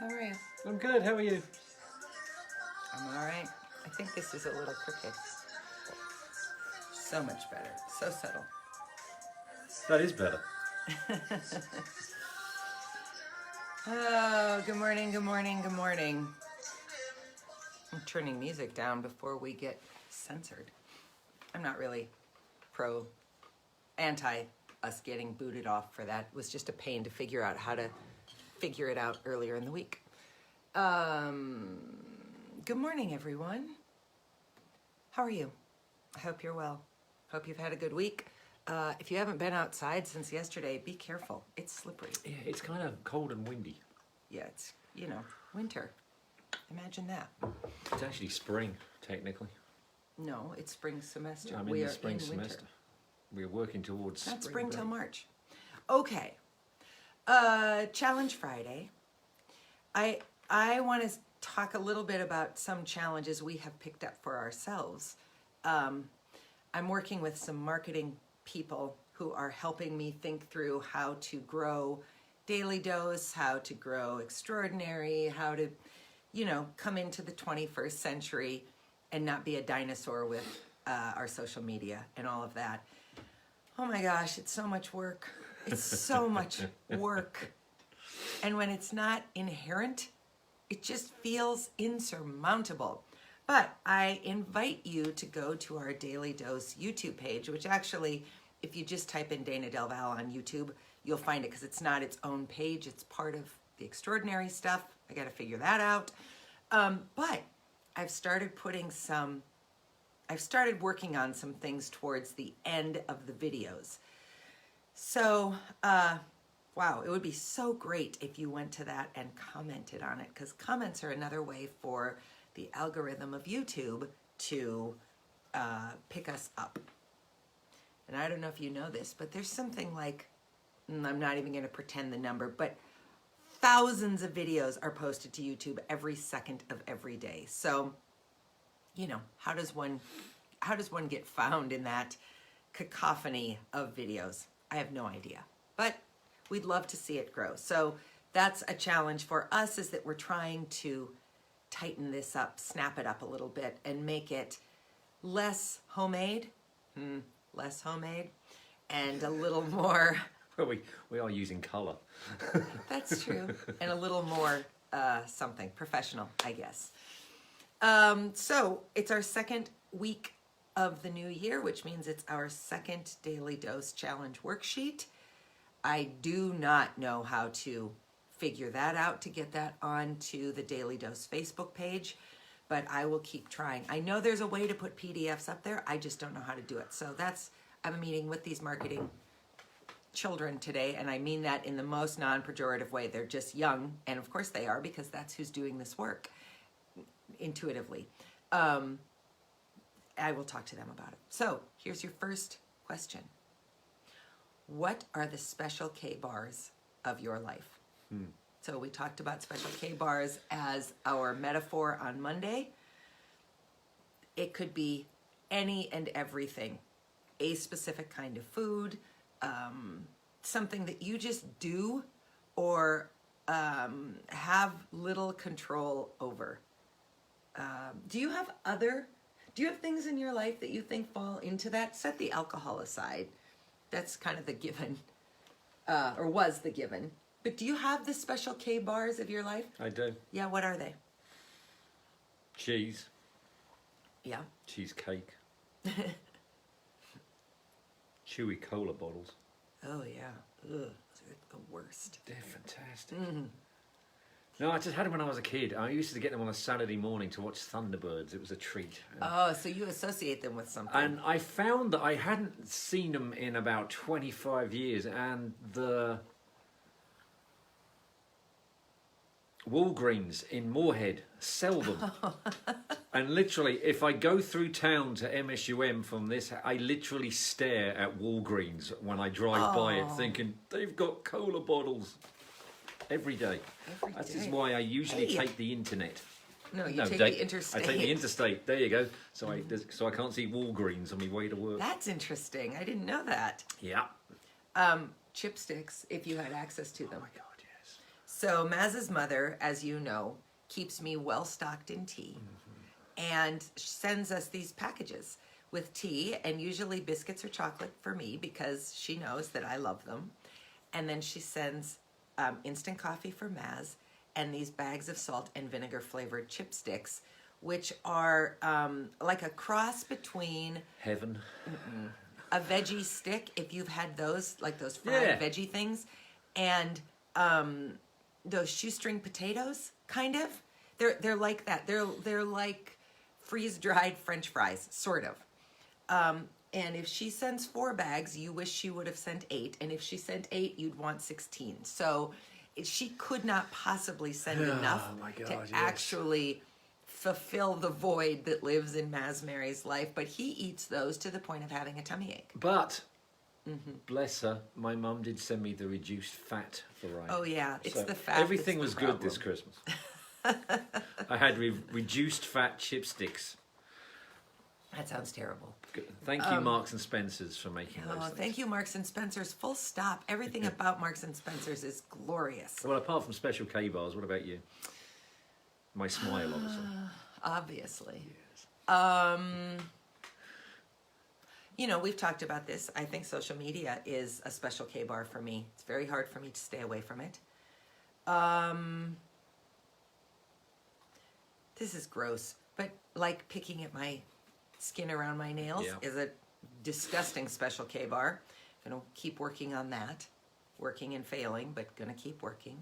How are you? I'm good. How are you? I'm all right. I think this is a little crooked. So much better. So subtle. That is better. Oh, good morning, good morning, good morning. I'm turning music down before we get censored. I'm not really anti us getting booted off for that. It was just a pain to figure out how to figure it out earlier in the week. Good morning, everyone. How are you? I hope you're well. Hope you've had a good week. If you haven't been outside since yesterday, be careful. It's slippery. Yeah, it's kind of cold and windy. Yeah, it's, winter. Imagine that. It's actually spring, technically. No, it's spring semester. Yeah, I'm we in are the spring in semester. winter. We're working towards Not spring spring till break. March. Okay. Challenge Friday. I want to talk a little bit about some challenges we have picked up for ourselves. I'm working with some marketing people who are helping me think through how to grow Daily Dose, how to grow Extraordinary, how to, come into the 21st century and not be a dinosaur with our social media and all of that. Oh my gosh, it's so much work. It's so much work. And when it's not inherent, it just feels insurmountable. But I invite you to go to our Daily Dose YouTube page, which actually, if you just type in Dana Del Val on YouTube, you'll find it because it's not its own page. It's part of the Extraordinary stuff. I got to figure that out. But I've started working on some things towards the end of the videos. So, wow, it would be so great if you went to that and commented on it, because comments are another way for the algorithm of YouTube to pick us up. And I don't know if you know this, but there's something like, I'm not even going to pretend the number, but thousands of videos are posted to YouTube every second of every day. So, how does one get found in that cacophony of videos? I have no idea, but we'd love to see it grow. So that's a challenge for us, is that we're trying to tighten this up, snap it up a little bit, and make it less homemade, and a little more. Well, we are using colour. That's true, and a little more something professional, I guess. So it's our second week of the new year, which means it's our second Daily Dose Challenge worksheet. I do not know how to figure that out to get that onto the Daily Dose Facebook page, but I will keep trying. I know there's a way to put PDFs up there. I just don't know how to do it. So I'm meeting with these marketing children today, and I mean that in the most non-pejorative way. They're just young, and of course they are, because that's who's doing this work intuitively. I will talk to them about it. So here's your first question. What are the special K bars of your life? So we talked about special K bars as our metaphor on Monday. It could be any and everything. A specific kind of food, something that you just do or have little control over. Do you have things in your life that you think fall into that? Set the alcohol aside. That's kind of the given, or was the given. But do you have the special K bars of your life? I do. Yeah, what are they? Cheese. Yeah. Cheesecake. Chewy cola bottles. Oh, yeah. Ugh, those are the worst. They're fantastic. No, I just had them when I was a kid. I used to get them on a Saturday morning to watch Thunderbirds. It was a treat. Oh, so you associate them with something. And I found that I hadn't seen them in about 25 years, and the Walgreens in Moorhead sell them. And literally, if I go through town to MSUM from this, I literally stare at Walgreens when I drive by it, thinking, they've got cola bottles every day. That is why I usually take the internet. No, you take the interstate. I take the interstate. There you go. So I can't see Walgreens on my way to work. That's interesting. I didn't know that. Yeah. Chipsticks, if you had access to them. Oh my God, yes. So Maz's mother, as you know, keeps me well stocked in tea and sends us these packages with tea and usually biscuits or chocolate for me because she knows that I love them. And then she sends instant coffee for Maz and these bags of salt and vinegar flavored chipsticks, which are like a cross between Heaven. a veggie stick, if you've had those, like those fried veggie things, and those shoestring potatoes, kind of. They're like that. They're like freeze-dried French fries, sort of. And if she sends 4 bags, you wish she would have sent 8. And if she sent 8, you'd want 16. So she could not possibly send enough actually fulfill the void that lives in Mary's life. But he eats those to the point of having a tummy ache. But, bless her, my mum did send me the reduced fat variety. Oh, yeah. It's the fat. Everything was good this Christmas. I had reduced fat chipsticks. That sounds terrible. Good. Thank you, Marks and Spencer's, for making those things. Thank you, Marks and Spencer's. Full stop. Everything about Marks and Spencer's is glorious. Well, apart from Special K bars, what about you? My smile, Obviously. Yes. You know, we've talked about this. I think social media is a Special K bar for me. It's very hard for me to stay away from it. This is gross, but like picking at my skin around my nails is a disgusting Special K bar. I'm gonna keep working on that. Working and failing, but gonna keep working.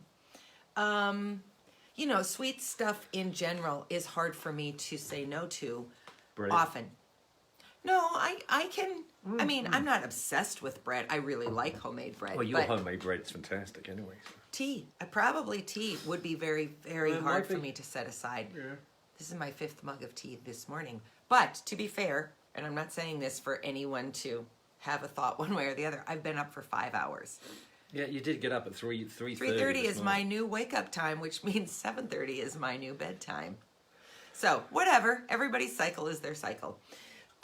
You know, sweet stuff in general is hard for me to say no to often. No, I can, I mean, I'm not obsessed with bread. I really like homemade bread. Well, your homemade bread's fantastic anyway. So. Tea. Probably tea would be very, very hard for me to set aside. Yeah. This is my 5th mug of tea this morning. But to be fair, and I'm not saying this for anyone to have a thought one way or the other, I've been up for 5 hours. Yeah, you did get up at 3:30. 3:30 is my new wake-up time, which means 7:30 is my new bedtime. So, whatever. Everybody's cycle is their cycle.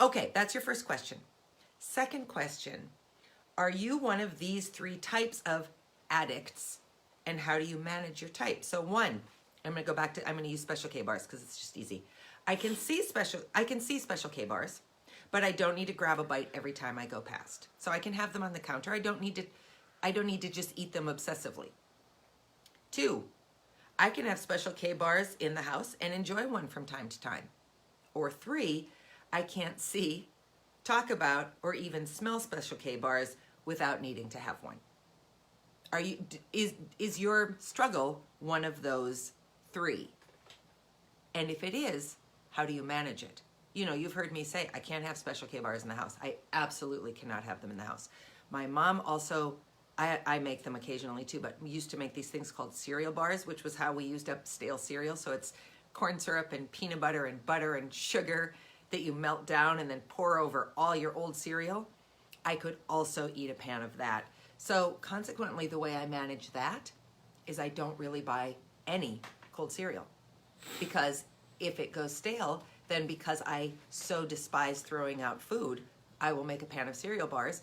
Okay, that's your first question. Second question, are you one of these 3 types of addicts, and how do you manage your type? So 1, I'm going to go back to, I'm going to use Special K bars because it's just easy. I can see Special K bars, but I don't need to grab a bite every time I go past. So I can have them on the counter. I don't need to just eat them obsessively. 2, I can have Special K bars in the house and enjoy one from time to time. Or 3, I can't see, talk about, or even smell Special K bars without needing to have one. Is your struggle one of those 3? And if it is, how do you manage it? You know, you've heard me say, I can't have Special K bars in the house. I absolutely cannot have them in the house. My mom also, I make them occasionally too, but we used to make these things called cereal bars, which was how we used up stale cereal. So it's corn syrup and peanut butter and sugar that you melt down and then pour over all your old cereal. I could also eat a pan of that. So consequently, the way I manage that is I don't really buy any cold cereal, because if it goes stale, then because I so despise throwing out food, I will make a pan of cereal bars,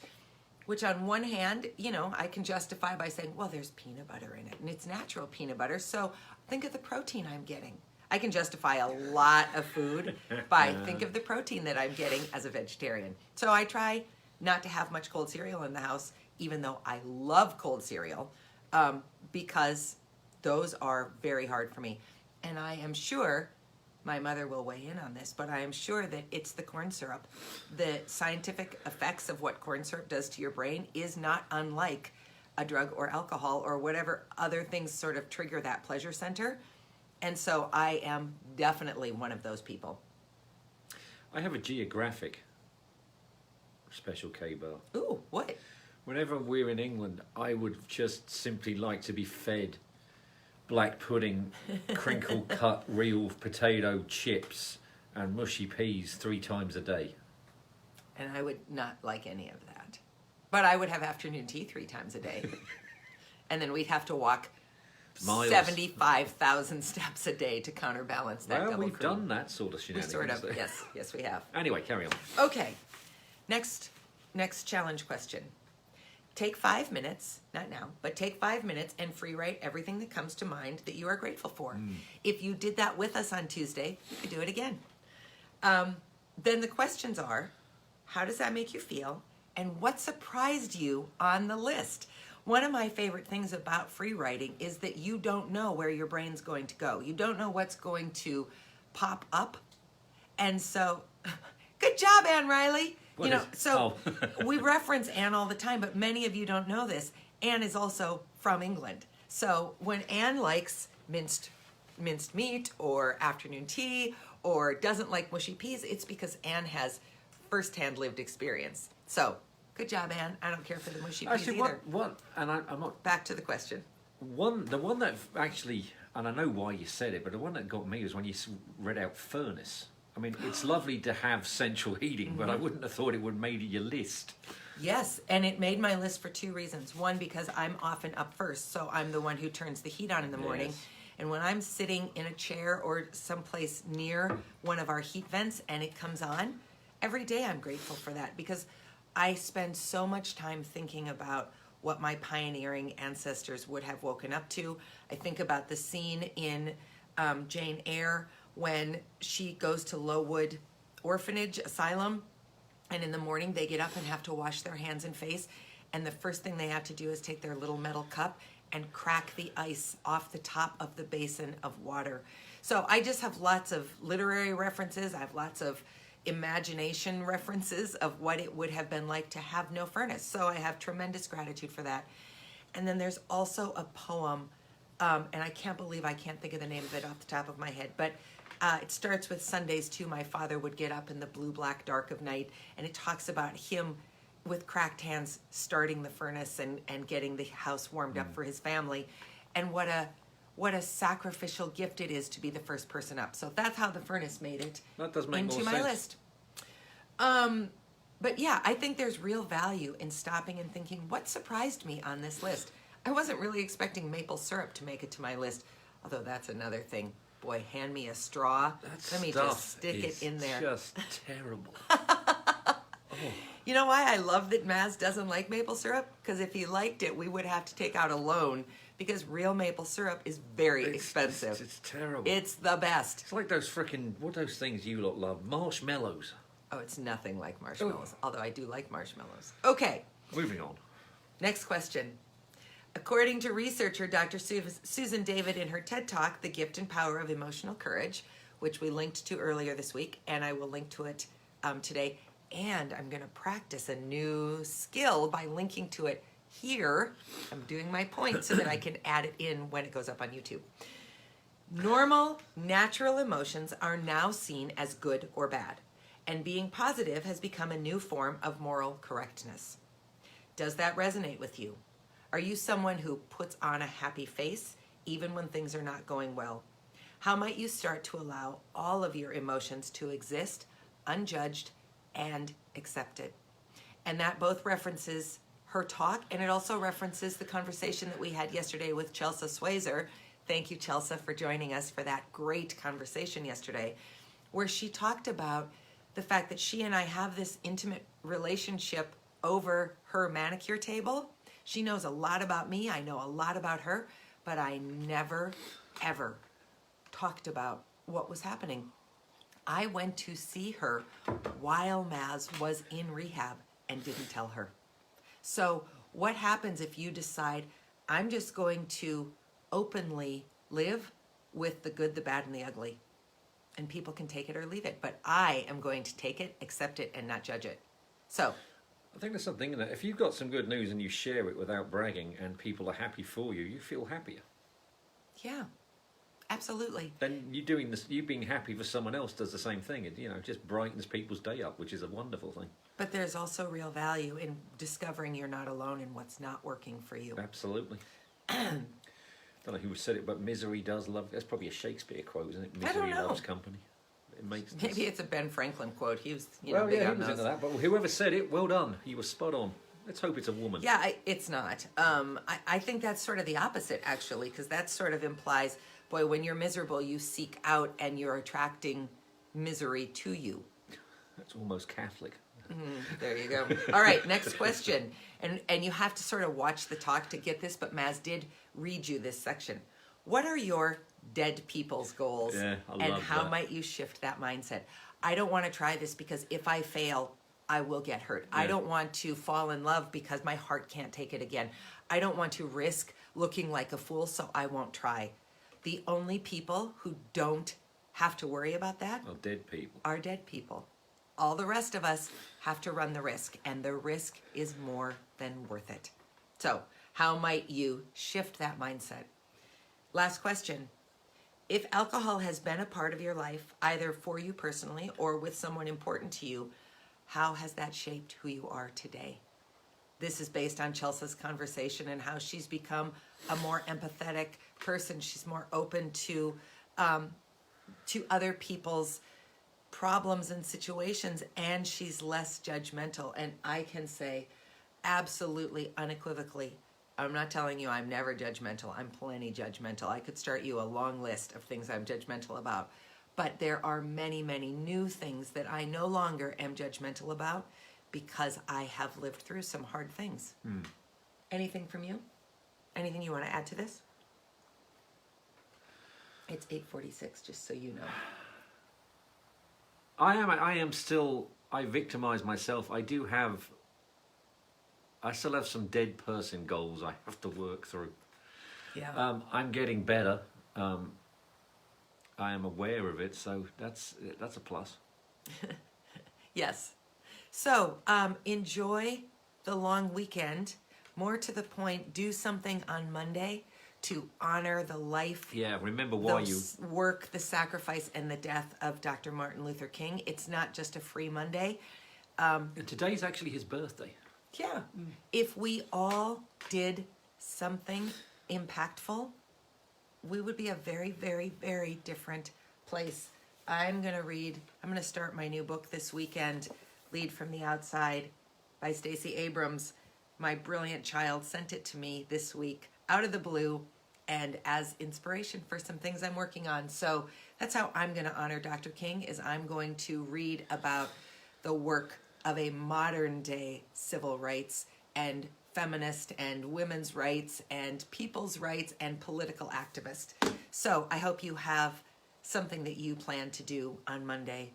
which on one hand, you know, I can justify by saying, well, there's peanut butter in it and it's natural peanut butter. So think of the protein I'm getting. I can justify a lot of food by think of the protein that I'm getting as a vegetarian. So I try not to have much cold cereal in the house, even though I love cold cereal, because those are very hard for me. And I am sure, my mother will weigh in on this, but I am sure that it's the corn syrup. The scientific effects of what corn syrup does to your brain is not unlike a drug or alcohol or whatever other things sort of trigger that pleasure center. And so I am definitely one of those people. I have a geographic Special K bar. Ooh, what? Whenever we're in England, I would just simply like to be fed black pudding, crinkle cut real potato chips and mushy peas 3 times a day. And I would not like any of that. But I would have afternoon tea 3 times a day. And then we'd have to walk miles. 75,000 steps a day to counterbalance that double we've cream. Done that sort of shenanigans. We sort of, yes, we have. Anyway, carry on. Okay, next challenge question. take 5 minutes, not now, but take 5 minutes and free write everything that comes to mind that you are grateful for. If you did that with us on Tuesday, you could do it again. Then the questions are, how does that make you feel? And what surprised you on the list? One of my favorite things about free writing is that you don't know where your brain's going to go. You don't know what's going to pop up. And so, good job, Anne Riley. We reference Anne all the time, but many of you don't know this. Anne is also from England. So when Anne likes minced meat or afternoon tea or doesn't like mushy peas, it's because Anne has firsthand lived experience. So, good job, Anne. I don't care for the mushy peas either. And I'm not... Back to the question. The one that actually, and I know why you said it, but the one that got me was when you read out furnace. I mean, it's lovely to have central heating, but I wouldn't have thought it would have made your list. Yes, and it made my list for 2 reasons. One, because I'm often up first, so I'm the one who turns the heat on in the morning. Yes. And when I'm sitting in a chair or someplace near one of our heat vents and it comes on, every day I'm grateful for that because I spend so much time thinking about what my pioneering ancestors would have woken up to. I think about the scene in Jane Eyre when she goes to Lowood Orphanage Asylum, and in the morning they get up and have to wash their hands and face, and the first thing they have to do is take their little metal cup and crack the ice off the top of the basin of water. So I just have lots of literary references. I have lots of imagination references of what it would have been like to have no furnace. So I have tremendous gratitude for that. And then there's also a poem, and I can't believe I can't think of the name of it off the top of my head, but it starts with Sundays too. My father would get up in the blue, black dark of night, and it talks about him with cracked hands starting the furnace and getting the house warmed up for his family, and what a sacrificial gift it is to be the first person up. So that's how the furnace made it That does make into more my sense. list. But yeah, I think there's real value in stopping and thinking, what surprised me on this list? I wasn't really expecting maple syrup to make it to my list, although that's another thing. Boy, hand me a straw. Let me just stick it in there. Just terrible. You know why I love that Maz doesn't like maple syrup? Because if he liked it, we would have to take out a loan because real maple syrup is very expensive. It's terrible. It's the best. It's like those what are those things you lot love? Marshmallows. Oh, it's nothing like marshmallows, although I do like marshmallows. Okay, Moving on. next question. According to researcher Dr. Susan David in her TED Talk, The Gift and Power of Emotional Courage, which we linked to earlier this week, and I will link to it today. And I'm going to practice a new skill by linking to it here. I'm doing my point so that I can add it in when it goes up on YouTube. Normal, natural emotions are now seen as good or bad, and being positive has become a new form of moral correctness. Does that resonate with you? Are you someone who puts on a happy face even when things are not going well? How might you start to allow all of your emotions to exist, unjudged and accepted? And that both references her talk, and it also references the conversation that we had yesterday with Chelsea Swazer. Thank you, Chelsea, for joining us for that great conversation yesterday, where she talked about the fact that she and I have this intimate relationship over her manicure table. She knows a lot about me. I know a lot about her, but I never, ever talked about what was happening. I went to see her while Maz was in rehab and didn't tell her. So what happens if you decide, I'm just going to openly live with the good, the bad, and the ugly? And people can take it or leave it, but I am going to take it, accept it, and not judge it. So I think there's something in that. If you've got some good news and you share it without bragging and people are happy for you, you feel happier. yeah, absolutely. Then you being happy for someone else does the same thing. It, just brightens people's day up, which is a wonderful thing. But there's also real value in discovering you're not alone in what's not working for you. Absolutely. Don't know who said it, but misery does love. That's probably a Shakespeare quote, isn't it? I don't Misery know. loves company. It makes Maybe it's a Ben Franklin quote. He was, big big he on was those. into that. But whoever said it, well done. You were spot on. Let's hope it's a woman. Yeah, it's not. I think that's sort of the opposite, actually, because that sort of implies, boy, when you're miserable, you seek out and you're attracting misery to you. That's almost Catholic. There you go. All right, next question. And you have to sort of watch the talk to get this, but Maz did read you this section. What are your dead people's goals? Yeah, I and love how that. might you shift that mindset? I don't want to try this because if I fail, I will get hurt. I Yeah. don't want to fall in love because my heart can't take it again. I don't want to risk looking like a fool, so I won't try. The only people who don't have to worry about that Oh, dead people. are dead people. All the rest of us have to run the risk, and the risk is more than worth it. So, how might you shift that mindset? Last question. If alcohol has been a part of your life, either for you personally or with someone important to you, how has that shaped who you are today? This is based on Chelsea's conversation and how she's become a more empathetic person. She's more open to other people's problems and situations, and she's less judgmental. And I can say absolutely unequivocally, I'm not telling you I'm never judgmental. I'm plenty judgmental. I could start you a long list of things I'm judgmental about. But there are many, many new things that I no longer am judgmental about because I have lived through some hard things. Anything from you? Anything you want to add to this? It's 8:46, just so you know. I victimize myself. I still have some dead person goals I have to work through. Yeah. I'm getting better. I am aware of it, so that's a plus. Yes. So enjoy the long weekend. More to the point, do something on Monday to honor the life, Yeah, remember why you... work, the sacrifice, and the death of Dr. Martin Luther King. It's not just a free Monday. Today's actually his birthday. Yeah. If we all did something impactful, we would be a very, very, very different place. I'm going to start my new book this weekend, Lead from the Outside by Stacey Abrams. My brilliant child sent it to me this week out of the blue and as inspiration for some things I'm working on. So that's how I'm going to honor Dr. King, is I'm going to read about the work of a modern day civil rights and feminist and women's rights and people's rights and political activist. So I hope you have something that you plan to do on Monday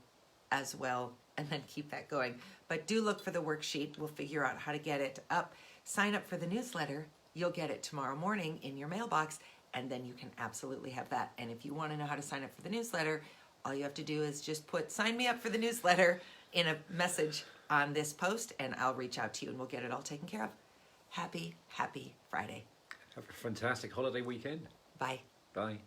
as well, and then keep that going. But do look for the worksheet. We'll figure out how to get it up. Sign up for the newsletter. You'll get it tomorrow morning in your mailbox, and then you can absolutely have that. And if you want to know how to sign up for the newsletter, all you have to do is just put "sign me up for the newsletter" in a message on this post, and I'll reach out to you, and we'll get it all taken care of. Happy, happy Friday. Have a fantastic holiday weekend. Bye. Bye.